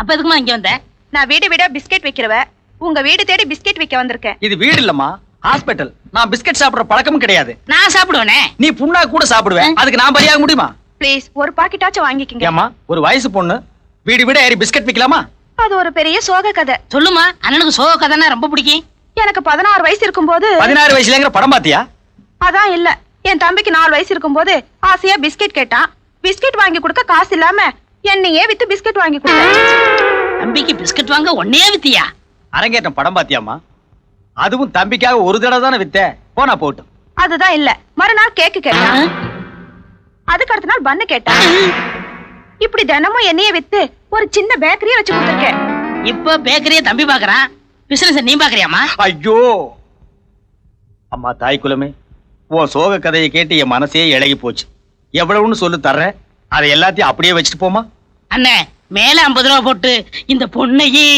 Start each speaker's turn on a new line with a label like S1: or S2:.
S1: அப்ப எதுக்குமா இங்க வந்த?
S2: நான் வீடு வீடா பிஸ்கெட் வைக்கிறவ, உங்க வீடு தேடி பிஸ்கெட் வைக்க வந்திருக்கேன்.
S3: இது வீடு இல்லம்மா, ஹாஸ்பிட்டல். நான் பிஸ்கட் சாப்பிடுற பழக்கமும் கிடையாது.
S1: நான் சாப்பிடுவேனே.
S3: நீ புண்ணா கூட சாப்பிடுவேன், அதுக்கு நான் பலியாக முடியுமா?
S2: ப்ளீஸ் ஒரு பாக்கெட்டாச்சும் வாங்கிக்கங்க.
S3: ஏமா, ஒரு வயசு பொண்ணு வீடு வீட ஏறி பிஸ்கட் விக்கலாமா?
S2: அது ஒரு பெரிய சோக கதை.
S1: சொல்லுமா, அண்ணனுக்கு சோக கதைன்னா ரொம்ப பிடிக்கும்.
S2: எனக்கு 16 வயசு இருக்கும்போது
S3: 16 வயசுலங்கிற படம் பாத்தியா?
S2: அதான் இல்ல, என் தம்பிக்கு 4 வயசு இருக்கும்போது ஆசையா பிஸ்கெட் கேட்டான். பிஸ்கெட் வாங்கி கொடுக்க காசு இல்லாம என்னையே வித்து பிஸ்கெட் வாங்கி கொடுத்தேன்.
S1: தம்பிக்கு பிஸ்கட் வாங்க ஒன்னே வித்தியா?
S3: அரங்கேற்றம் படம் பாத்தியாமா? அதுவும் தம்பிக்காக ஒரு தடவை தானே வித்த, போனா போட்டும்.
S2: அதுதான் இல்ல, மறுநாள் கேக்கு கேட்டான். அதுக்கு அடுத்த நாள் பண்ணு கேட்டான். இப்படி தினமும் என்னையே வித்து ஒரு சின்ன பேக்கரியே வச்சு கொடுத்துருக்கேன்.
S1: இப்ப பேக்கரியே தம்பி பாக்குறான், பிசினஸ் நீ பாக்குறியாமா?
S3: ஐயோ அம்மா தாய் குலமே, உன் சோக கதையை கேட்டு என் மனசே இழகி போச்சு. எவ்வளவுன்னு சொல்லு தர்றேன், அதை எல்லாத்தையும் அப்படியே வச்சுட்டு போமா.
S1: அண்ணே, மேல 50 ரூபா போட்டு இந்த பொண்ணையே